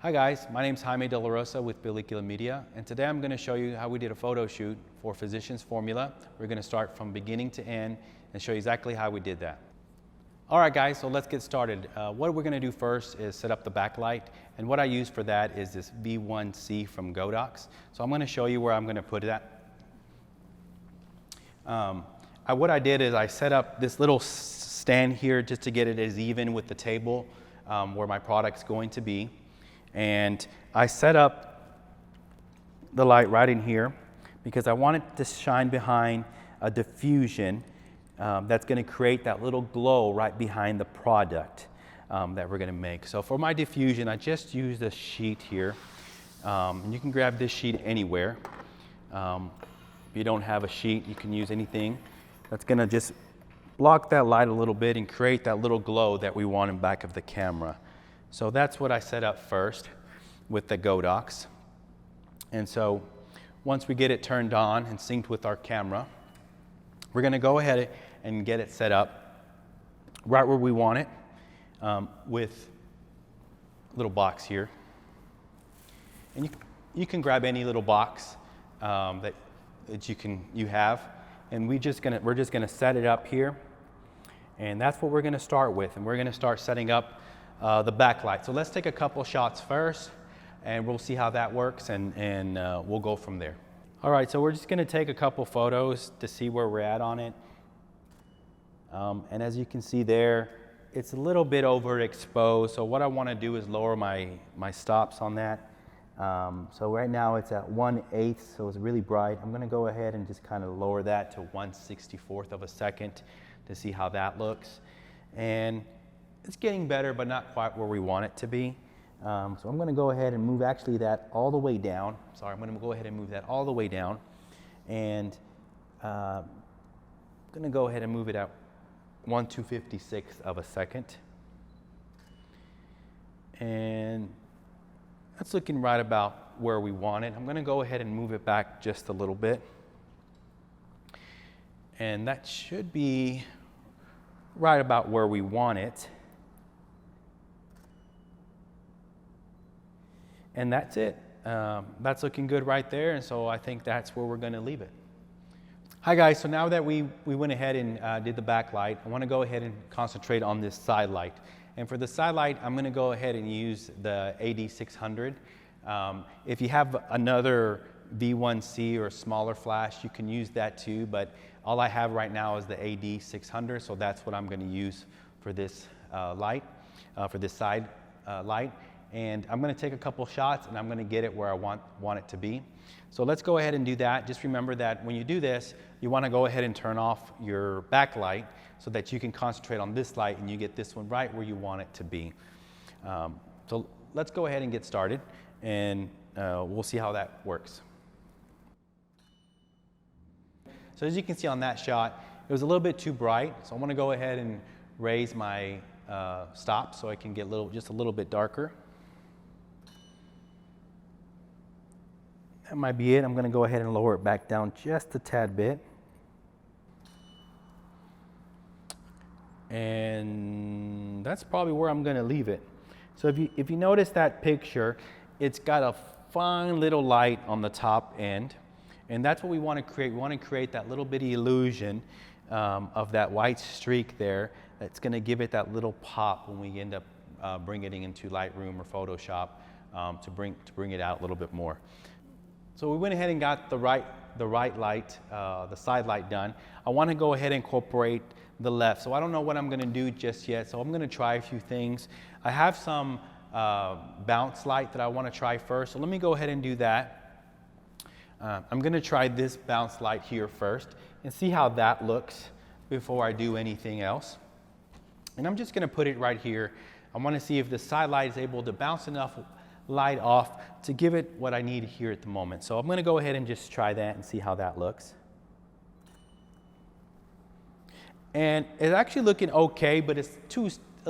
Hi guys, my name is Jaime De La Rosa with Pellicula Media, and today I'm going to show you how we did a photo shoot for Physicians Formula. We're going to start from beginning to end and show you exactly how we did that. Alright guys, so let's get started. What we're going to do first is set up the backlight, and what I use for that is this V1C from Godox. So I'm going to show you where I'm going to put that. What I did is I set up this little stand here just to get it as even with the table where my product's going to be. And I set up the light right in here because I want it to shine behind a diffusion that's going to create that little glow right behind the product that we're going to make. So for my diffusion, I just used a sheet here. And you can grab this sheet anywhere. If you don't have a sheet, you can use anything. That's going to just block that light a little bit and create that little glow that we want in back of the camera. So that's what I set up first with the Godox. And so once we get it turned on and synced with our camera, we're going to go ahead and get it set up right where we want it with a little box here. And you can grab any little box that you have, and we're just gonna set it up here, and that's what we're gonna start with. And we're gonna start setting up the backlight. So let's take a couple shots first, and we'll see how that works, and we'll go from there. All right, so we're just gonna take a couple photos to see where we're at on it. And as you can see there, it's a little bit overexposed. So what I wanna do is lower my stops on that. So right now it's at 1/8, so it's really bright. I'm gonna go ahead and just kind of lower that to 1/64 of a second to see how that looks. And it's getting better, but not quite where we want it to be. So I'm gonna go ahead and move actually that all the way down. Sorry, I'm gonna go ahead and move that all the way down. And I'm gonna go ahead and move it at 1/256 of a second. And that's looking right about where we want it. I'm going to go ahead and move it back just a little bit. And that should be right about where we want it. And that's it. That's looking good right there. And so I think that's where we're going to leave it. Hi guys, so now that we went ahead and did the backlight, I want to go ahead and concentrate on this side light. And for the side light, I'm going to go ahead and use the AD600. If you have another V1C or smaller flash, you can use that too, but all I have right now is the AD600, so that's what I'm going to use for this light, for this side light. And I'm going to take a couple shots, and I'm going to get it where I want it to be. So let's go ahead and do that. Just remember that when you do this, you want to go ahead and turn off your backlight so that you can concentrate on this light and you get this one right where you want it to be. So let's go ahead and get started, and we'll see how that works. So as you can see on that shot, it was a little bit too bright, so I want to go ahead and raise my stop so I can get just a little bit darker. That might be it. I'm going to go ahead and lower it back down just a tad bit. And that's probably where I'm going to leave it. So if you notice that picture, it's got a fine little light on the top end, and that's what we want to create. We want to create that little bitty illusion of that white streak there that's going to give it that little pop when we end up bringing it into Lightroom or Photoshop to bring it out a little bit more. So we went ahead and got the right light, the side light done. I want to go ahead and incorporate the left. So I don't know what I'm going to do just yet. So I'm going to try a few things. I have some bounce light that I want to try first. So let me go ahead and do that. I'm going to try this bounce light here first and see how that looks before I do anything else. And I'm just going to put it right here. I want to see if the side light is able to bounce enough light off to give it what I need here at the moment. So I'm going to go ahead and just try that and see how that looks. And it's actually looking okay, but it's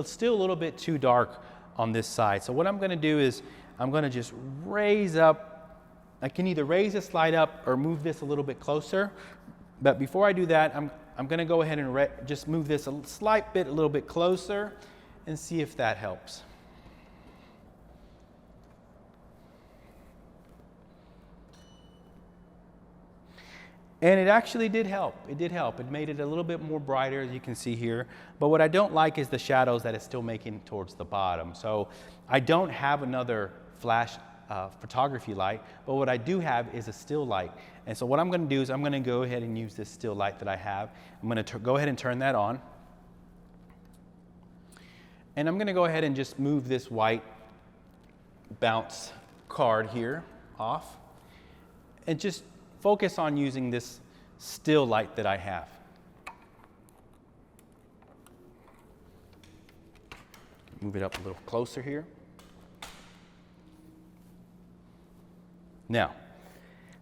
still a little bit too dark on this side. So what I'm going to do is I'm going to just raise up. I can either raise this light up or move this a little bit closer. But before I do that, I'm going to go ahead and just move this a little bit closer and see if that helps. And it actually did help. It did help. It made it a little bit more brighter, as you can see here. But what I don't like is the shadows that it's still making towards the bottom. So I don't have another flash photography light, but what I do have is a still light. And so what I'm going to do is I'm going to go ahead and use this still light that I have. I'm going to go ahead and turn that on. And I'm going to go ahead and just move this white bounce card here off and just focus on using this still light that I have. Move it up a little closer here. Now,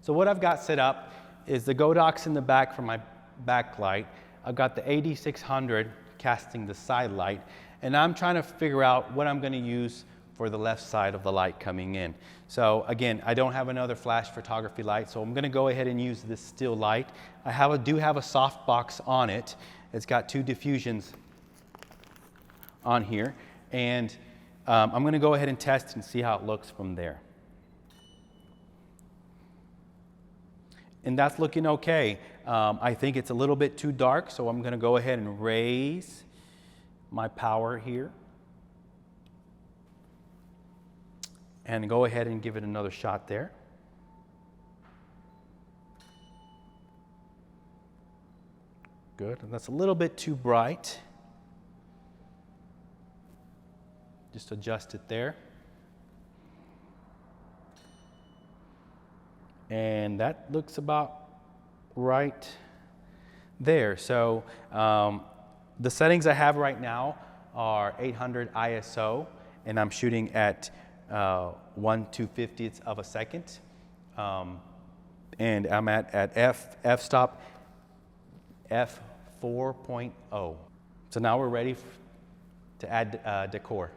so what I've got set up is the Godox in the back for my backlight. I've got the AD600 casting the side light, and I'm trying to figure out what I'm going to use for the left side of the light coming in. So again, I don't have another flash photography light, so I'm going to go ahead and use this still light. I do have a soft box on it. It's got 2 diffusions on here, and I'm going to go ahead and test and see how it looks from there. And that's looking okay. I think it's a little bit too dark, so I'm going to go ahead and raise my power here. And go ahead and give it another shot there. Good. And that's a little bit too bright. Just adjust it there. And that looks about right there. So the settings I have right now are 800 ISO, and I'm shooting at 1/250th of a second, and I'm at f-stop f4.0. So now we're ready to add decor.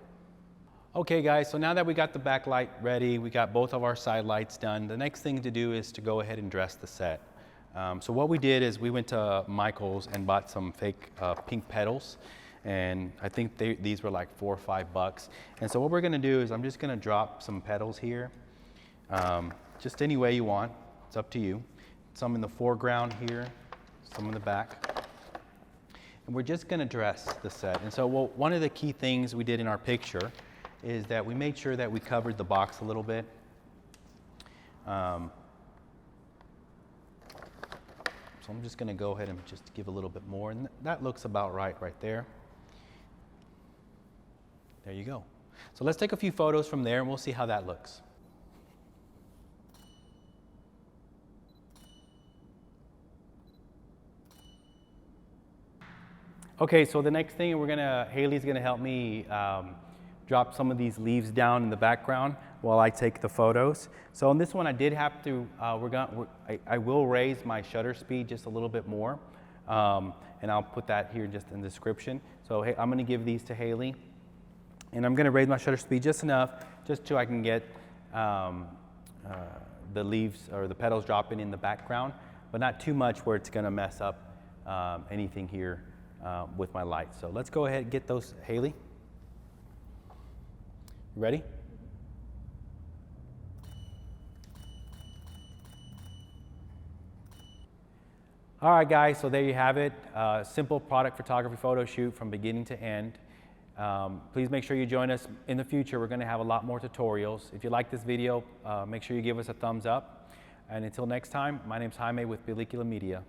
Okay guys, so now that we got the backlight ready, we got both of our side lights done, the next thing to do is to go ahead and dress the set. So what we did is we went to Michael's and bought some fake pink petals. And I think these were like $4 or $5. And so what we're gonna do is I'm just gonna drop some petals here, just any way you want, it's up to you. Some in the foreground here, some in the back. And we're just gonna dress the set. And so one of the key things we did in our picture is that we made sure that we covered the box a little bit. So I'm just gonna go ahead and just give a little bit more, and that looks about right there. There you go. So let's take a few photos from there and we'll see how that looks. Okay, so the next thing Haley's gonna help me drop some of these leaves down in the background while I take the photos. So on this one I did have to, I will raise my shutter speed just a little bit more, and I'll put that here just in the description. So hey, I'm gonna give these to Haley. And I'm going to raise my shutter speed just enough, just so I can get the leaves or the petals dropping in the background, but not too much where it's going to mess up anything here with my light. So let's go ahead and get those, Haley. You ready? All right, guys, so there you have it. Simple product photography photo shoot from beginning to end. Please make sure you join us in the future. We're going to have a lot more tutorials. If you like this video, make sure you give us a thumbs up. And until next time, my name's Jaime with Película Media.